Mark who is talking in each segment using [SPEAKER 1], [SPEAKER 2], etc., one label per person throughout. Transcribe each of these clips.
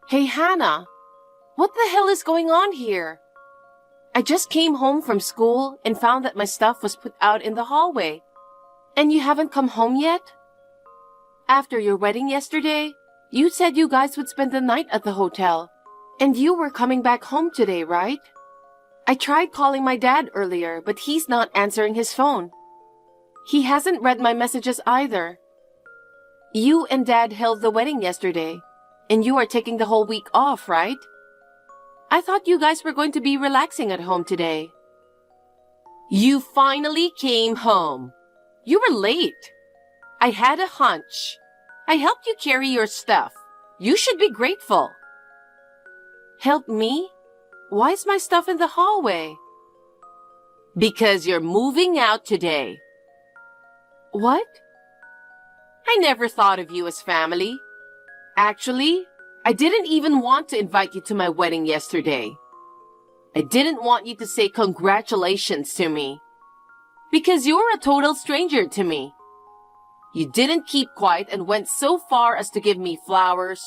[SPEAKER 1] Hey, Hannah, what the hell is going on here? I just came home from school and found that my stuff was put out in the hallway. And you haven't come home yet? After your wedding yesterday, you said you guys would spend the night at the hotel. And you were coming back home today, right? I tried calling my dad earlier, but he's not answering his phone. He hasn't read my messages either. You and Dad held the wedding yesterday, and you are taking the whole week off, right? I thought you guys were going to be relaxing at home today. You finally came home. You were late. I had a hunch. I helped you carry your stuff. You should be grateful. Help me? Why is my stuff in the hallway? Because you're moving out today. What? I never thought of you as family. Actually, I didn't even want to invite you to my wedding yesterday. I didn't want you to say congratulations to me. Because you're a total stranger to me. You didn't keep quiet and went so far as to give me flowers,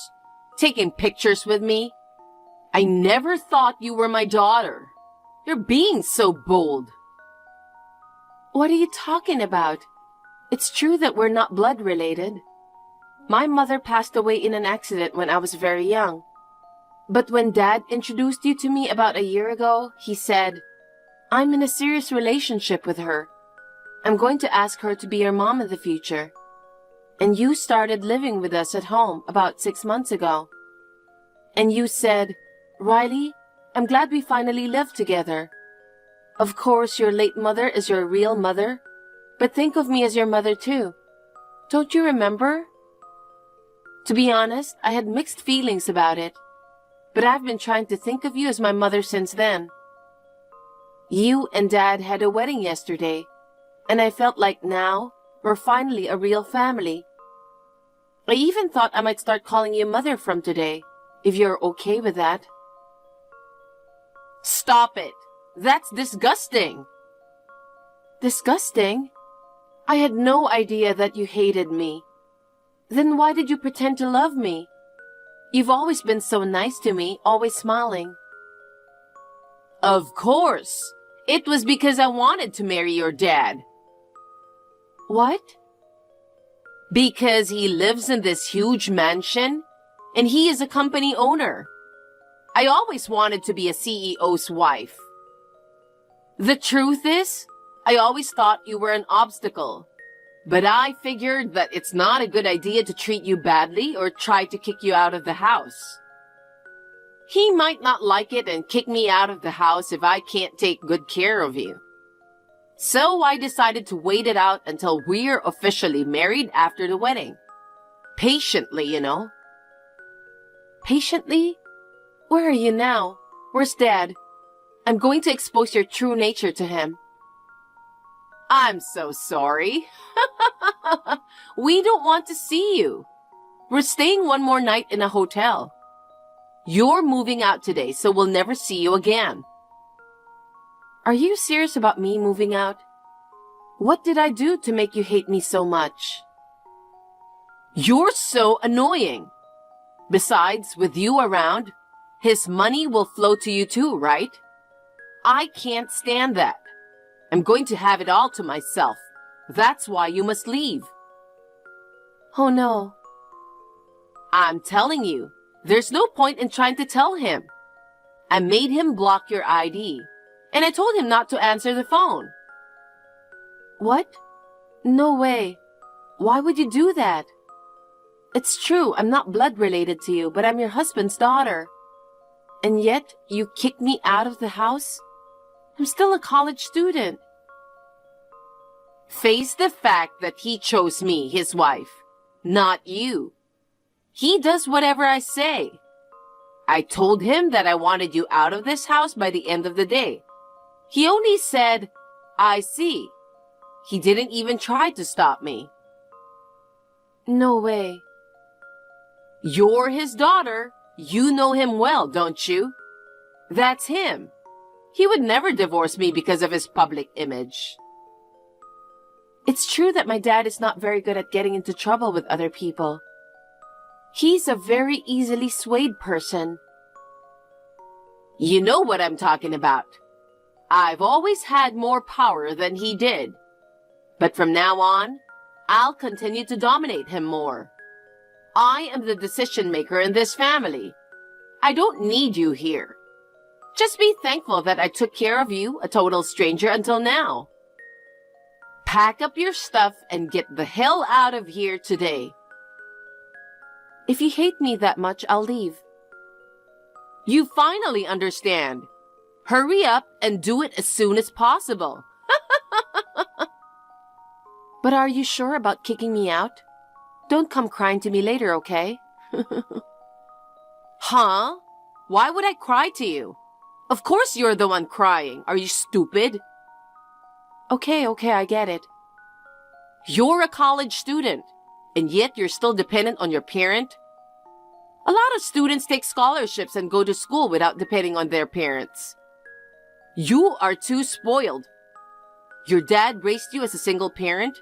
[SPEAKER 1] taking pictures with me. I never thought you were my daughter. You're being so bold. What are you talking about? It's true that we're not blood related. My mother passed away in an accident when I was very young. But when Dad introduced you to me about a year ago, he said, I'm in a serious relationship with her. I'm going to ask her to be your mom in the future. And you started living with us at home about 6 months ago. And you said, Riley, I'm glad we finally live together. Of course, your late mother is your real mother, but think of me as your mother too. Don't you remember? To be honest, I had mixed feelings about it, but I've been trying to think of you as my mother since then. You and Dad had a wedding yesterday, and I felt like now we're finally a real family. I even thought I might start calling you Mother from today, if you're okay with that. Stop it! That's disgusting! Disgusting? I had no idea that you hated me. Then why did you pretend to love me? You've always been so nice to me, always smiling. Of course! It was because I wanted to marry your dad. What? Because he lives in this huge mansion, and he is a company owner. I always wanted to be a CEO's wife. The truth is, I always thought you were an obstacle. But I figured that it's not a good idea to treat you badly or try to kick you out of the house. He might not like it and kick me out of the house if I can't take good care of you. So I decided to wait it out until we're officially married after the wedding. Patiently, you know. Patiently? Where are you now? Where's Dad? I'm going to expose your true nature to him. I'm so sorry. We don't want to see you. We're staying one more night in a hotel. You're moving out today, so we'll never see you again. Are you serious about me moving out? What did I do to make you hate me so much? You're so annoying. Besides, with you around, his money will flow to you too, right? I can't stand that. I'm going to have it all to myself. That's why you must leave. Oh no. I'm telling you, there's no point in trying to tell him. I made him block your ID, and I told him not to answer the phone. What? No way. Why would you do that? It's true, I'm not blood related to you, but I'm your husband's daughter. And yet, you kicked me out of the house? I'm still a college student. Face the fact that he chose me, his wife, not you. He does whatever I say. I told him that I wanted you out of this house by the end of the day. He only said, I see. He didn't even try to stop me. No way. You're his daughter. You know him well, don't you? That's him. He would never divorce me because of his public image. It's true that my dad is not very good at getting into trouble with other people. He's a very easily swayed person. You know what I'm talking about. I've always had more power than he did. But from now on, I'll continue to dominate him more. I am the decision maker in this family. I don't need you here. Just be thankful that I took care of you, a total stranger, until now. Pack up your stuff and get the hell out of here today. If you hate me that much, I'll leave. You finally understand. Hurry up and do it as soon as possible. But are you sure about kicking me out? Don't come crying to me later, okay? Huh? Why would I cry to you? Of course you're the one crying. Are you stupid? Okay, I get it. You're a college student, and yet you're still dependent on your parent? A lot of students take scholarships and go to school without depending on their parents. You are too spoiled. Your dad raised you as a single parent?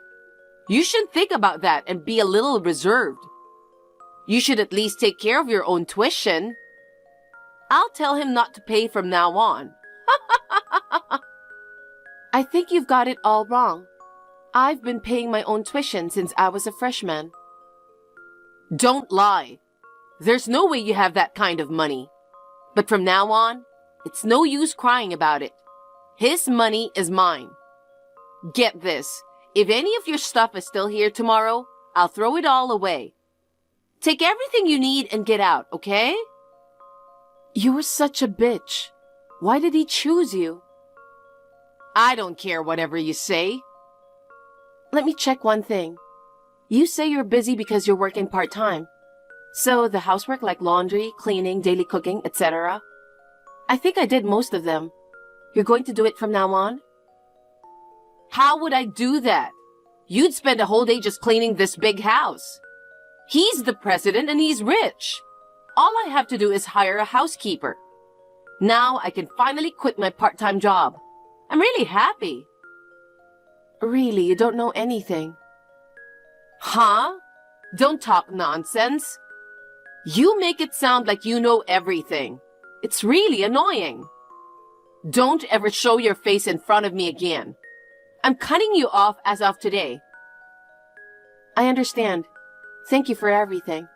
[SPEAKER 1] You should think about that and be a little reserved. You should at least take care of your own tuition. I'll tell him not to pay from now on. I think you've got it all wrong. I've been paying my own tuition since I was a freshman. Don't lie. There's no way you have that kind of money. But from now on, it's no use crying about it. His money is mine. Get this. If any of your stuff is still here tomorrow, I'll throw it all away. Take everything you need and get out, okay? You were such a bitch. Why did he choose you? I don't care whatever you say. Let me check one thing. You say you're busy because you're working part-time. So the housework like laundry, cleaning, daily cooking, etc. I think I did most of them. You're going to do it from now on? How would I do that? You'd spend a whole day just cleaning this big house. He's the president and he's rich. All I have to do is hire a housekeeper. Now I can finally quit my part-time job. I'm really happy. Really, you don't know anything. Huh? Don't talk nonsense. You make it sound like you know everything. It's really annoying. Don't ever show your face in front of me again. I'm cutting you off as of today. I understand. Thank you for everything.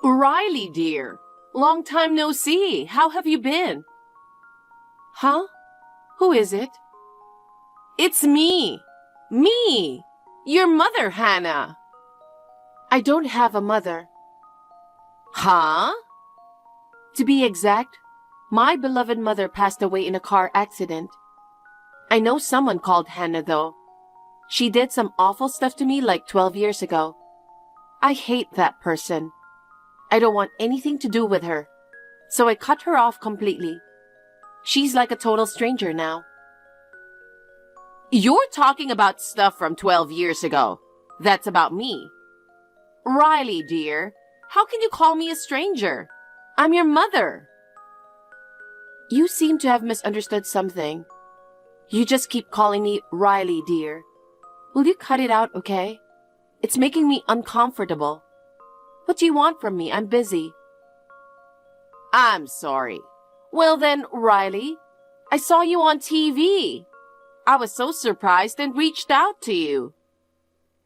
[SPEAKER 1] Riley, dear. Long time no see. How have you been? Huh? Who is it? It's me. Me. Your mother, Hannah. I don't have a mother. Huh? To be exact, my beloved mother passed away in a car accident. I know someone called Hannah, though. She did some awful stuff to me like 12 years ago. I hate that person. I don't want anything to do with her, so I cut her off completely. She's like a total stranger now. You're talking about stuff from 12 years ago. That's about me. Riley, dear, how can you call me a stranger? I'm your mother. You seem to have misunderstood something. You just keep calling me Riley, dear. Will you cut it out, okay? It's making me uncomfortable. What do you want from me? I'm busy. I'm sorry. Well then, Riley, I saw you on TV. I was so surprised and reached out to you.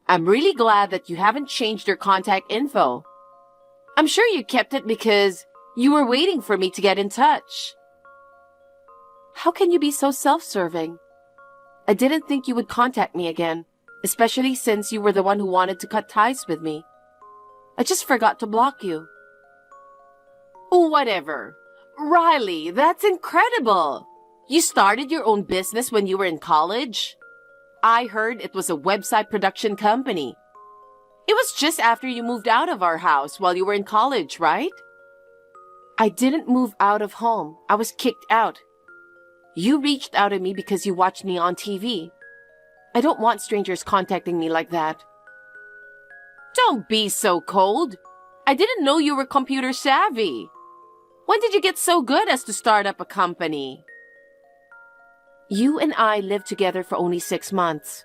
[SPEAKER 1] I'm really glad that you haven't changed your contact info. I'm sure you kept it because you were waiting for me to get in touch. How can you be so self-serving? I didn't think you would contact me again, especially since you were the one who wanted to cut ties with me. I just forgot to block you. Whatever. Riley, that's incredible. You started your own business when you were in college? I heard it was a website production company. It was just after you moved out of our house while you were in college, right? I didn't move out of home. I was kicked out. You reached out to me because you watched me on TV. I don't want strangers contacting me like that. Don't be so cold. I didn't know you were computer savvy. When did you get so good as to start up a company? You and I lived together for only 6 months.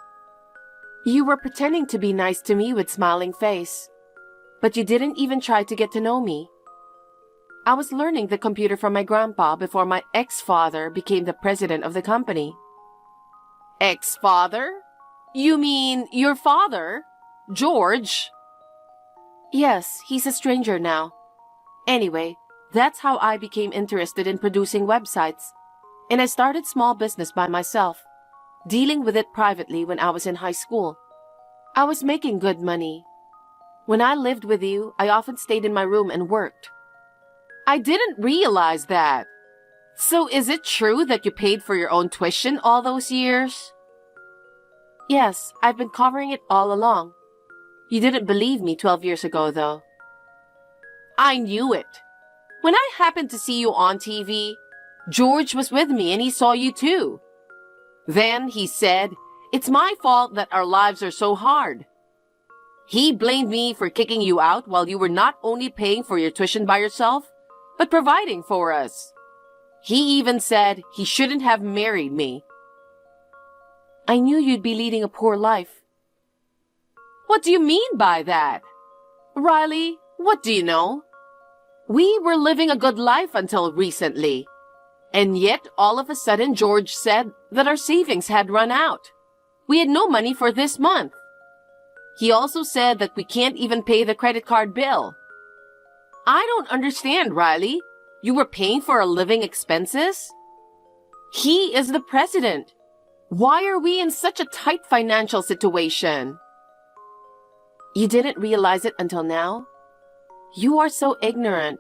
[SPEAKER 1] You were pretending to be nice to me with smiling face, but you didn't even try to get to know me. I was learning the computer from my grandpa before my ex-father became the president of the company. Ex-father? You mean your father, George? Yes, he's a stranger now. Anyway, that's how I became interested in producing websites, and I started small business by myself, dealing with it privately when I was in high school. I was making good money. When I lived with you, I often stayed in my room and worked. I didn't realize that. So is it true that you paid for your own tuition all those years? Yes, I've been covering it all along. You didn't believe me 12 years ago, though. I knew it. When I happened to see you on TV, George was with me and he saw you too. Then he said, "It's my fault that our lives are so hard." He blamed me for kicking you out while you were not only paying for your tuition by yourself, but providing for us. He even said he shouldn't have married me. I knew you'd be leading a poor life. What do you mean by that? Riley, what do you know? We were living a good life until recently. And yet, all of a sudden, George said that our savings had run out. We had no money for this month. He also said that we can't even pay the credit card bill. I don't understand, Riley. You were paying for our living expenses? He is the president. Why are we in such a tight financial situation? You didn't realize it until now? You are so ignorant.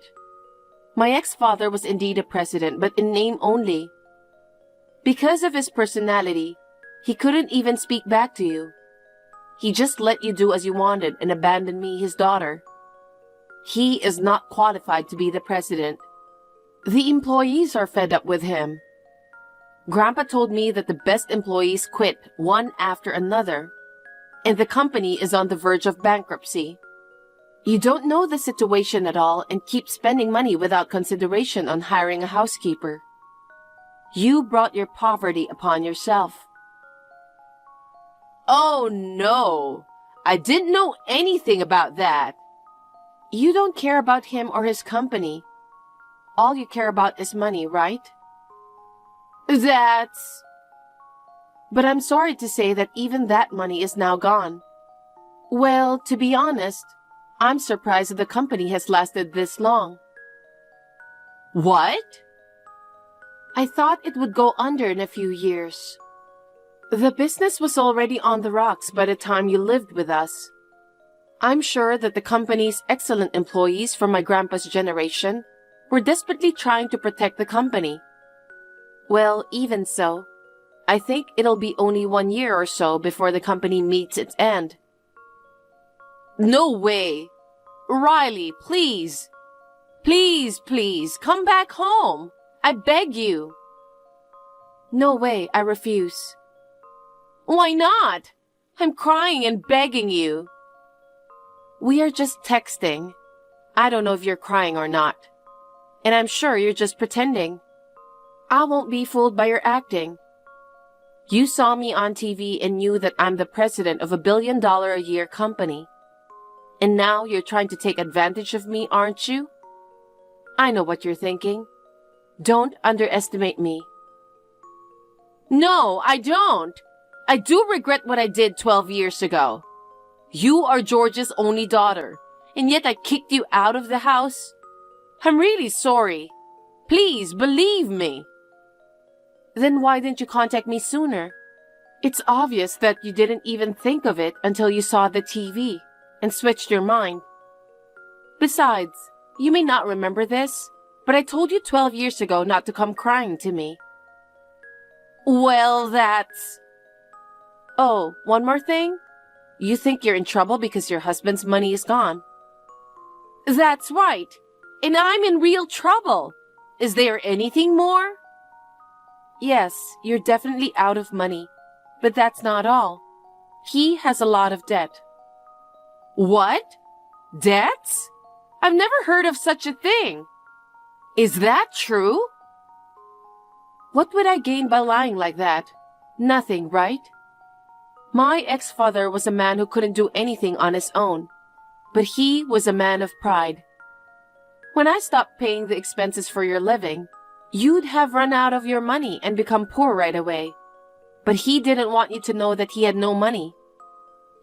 [SPEAKER 1] My ex-father was indeed a president, but in name only. Because of his personality, he couldn't even speak back to you. He just let you do as you wanted and abandoned me, his daughter. He is not qualified to be the president. The employees are fed up with him. Grandpa told me that the best employees quit one after another, and the company is on the verge of bankruptcy. You don't know the situation at all and keep spending money without consideration on hiring a housekeeper. You brought your poverty upon yourself. Oh no, I didn't know anything about that. You don't care about him or his company. All you care about is money, right? But I'm sorry to say that even that money is now gone. Well, to be honest, I'm surprised that the company has lasted this long. What? I thought it would go under in a few years. The business was already on the rocks by the time you lived with us. I'm sure that the company's excellent employees from my grandpa's generation were desperately trying to protect the company. Well, even so, I think it'll be only 1 year or so before the company meets its end. No way! Riley, please! Please, come back home! I beg you! No way, I refuse. Why not? I'm crying and begging you. We are just texting. I don't know if you're crying or not. And I'm sure you're just pretending. I won't be fooled by your acting. You saw me on TV and knew that I'm the president of a $1 billion a year company. And now you're trying to take advantage of me, aren't you? I know what you're thinking. Don't underestimate me. No, I don't. I do regret what I did 12 years ago. You are George's only daughter, and yet I kicked you out of the house. I'm really sorry. Please believe me. Then why didn't you contact me sooner? It's obvious that you didn't even think of it until you saw the TV and switched your mind. Besides, you may not remember this, but I told you 12 years ago not to come crying to me. Well, that's... Oh, one more thing? You think you're in trouble because your husband's money is gone. That's right. And I'm in real trouble. Is there anything more? Yes, you're definitely out of money. But that's not all. He has a lot of debt. What? Debts? I've never heard of such a thing. Is that true? What would I gain by lying like that? Nothing, right? My ex-father was a man who couldn't do anything on his own, but he was a man of pride. When I stopped paying the expenses for your living, you'd have run out of your money and become poor right away. But he didn't want you to know that he had no money.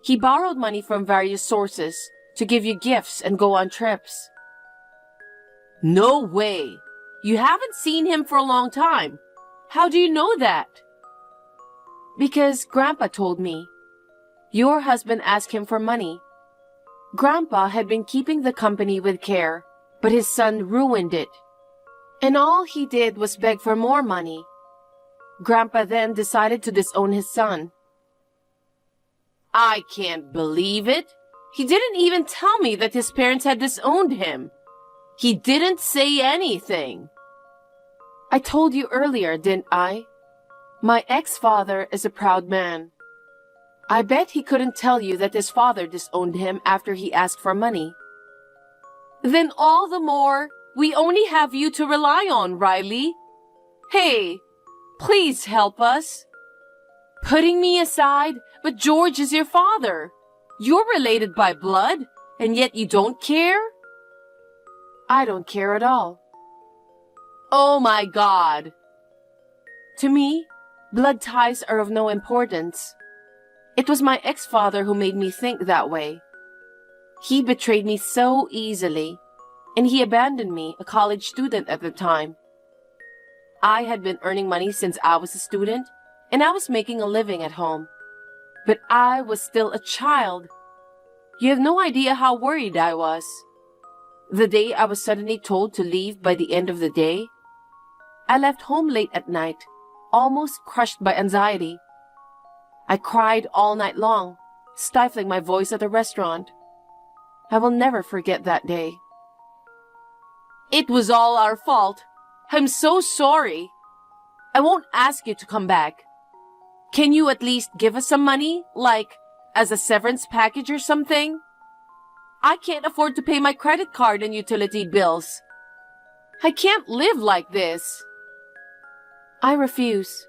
[SPEAKER 1] He borrowed money from various sources to give you gifts and go on trips. No way! You haven't seen him for a long time. How do you know that? Because Grandpa told me. Your husband asked him for money. Grandpa had been keeping the company with care, but his son ruined it. And all he did was beg for more money. Grandpa then decided to disown his son. I can't believe it. He didn't even tell me that his parents had disowned him. He didn't say anything. I told you earlier, didn't I? My ex-father is a proud man. I bet he couldn't tell you that his father disowned him after he asked for money. Then all the more, we only have you to rely on, Riley. Hey, please help us. Putting me aside, but George is your father. You're related by blood, and yet you don't care? I don't care at all. Oh my God. To me, blood ties are of no importance. It was my ex-father who made me think that way. He betrayed me so easily, and he abandoned me, a college student at the time. I had been earning money since I was a student, and I was making a living at home. But I was still a child. You have no idea how worried I was. The day I was suddenly told to leave by the end of the day, I left home late at night, almost crushed by anxiety. I cried all night long, stifling my voice at the restaurant. I will never forget that day. It was all our fault. I'm so sorry. I won't ask you to come back. Can you at least give us some money, like as a severance package or something? I can't afford to pay my credit card and utility bills. I can't live like this. I refuse.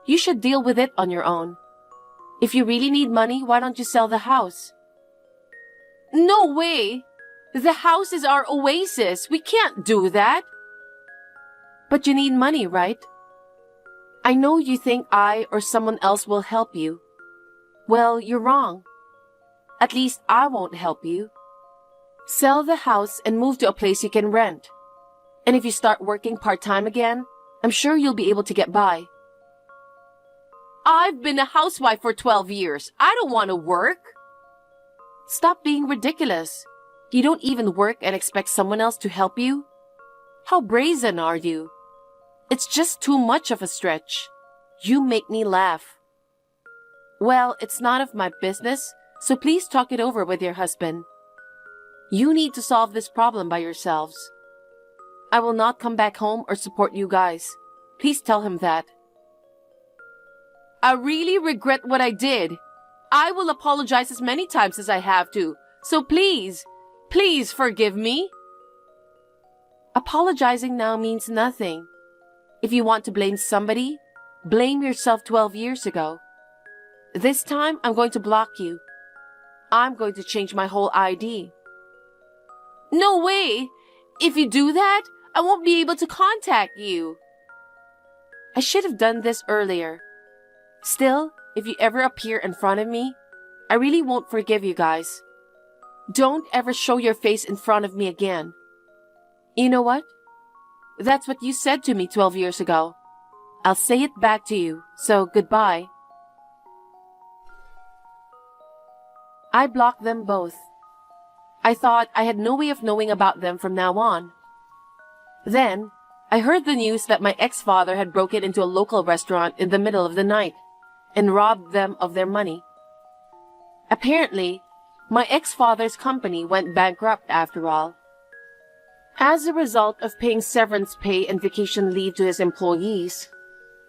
[SPEAKER 1] You should deal with it on your own. If you really need money, why don't you sell the house? No way! The house is our oasis. We can't do that. But you need money, right? I know you think I or someone else will help you. Well, you're wrong. At least I won't help you. Sell the house and move to a place you can rent. And if you start working part-time again, I'm sure you'll be able to get by. I've been a housewife for 12 years. I don't want to work. Stop being ridiculous. You don't even work and expect someone else to help you? How brazen are you? It's just too much of a stretch. You make me laugh. Well, it's none of my business, so please talk it over with your husband. You need to solve this problem by yourselves. I will not come back home or support you guys. Please tell him that. I really regret what I did. I will apologize as many times as I have to, so please forgive me. Apologizing now means nothing. If you want to blame somebody, blame yourself 12 years ago. This time, I'm going to block you. I'm going to change my whole ID. No way! If you do that, I won't be able to contact you. I should have done this earlier. Still, if you ever appear in front of me, I really won't forgive you guys. Don't ever show your face in front of me again. You know what? That's what you said to me 12 years ago. I'll say it back to you, so goodbye. I blocked them both. I thought I had no way of knowing about them from now on. Then, I heard the news that my ex-father had broken into a local restaurant in the middle of the night and robbed them of their money. Apparently, my ex-father's company went bankrupt after all. As a result of paying severance pay and vacation leave to his employees,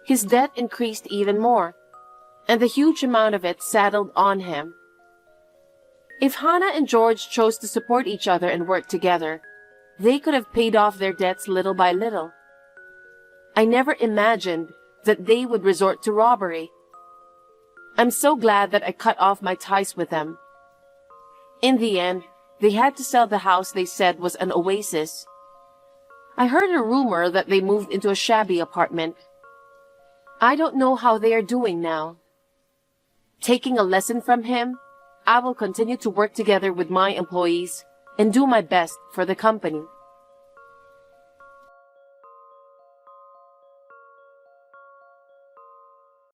[SPEAKER 1] his debt increased even more, and the huge amount of it saddled on him. If Hannah and George chose to support each other and work together, they could have paid off their debts little by little. I never imagined that they would resort to robbery. I'm so glad that I cut off my ties with them. In the end, they had to sell the house they said was an oasis. I heard a rumor that they moved into a shabby apartment. I don't know how they are doing now. Taking a lesson from him, I will continue to work together with my employees and do my best for the company.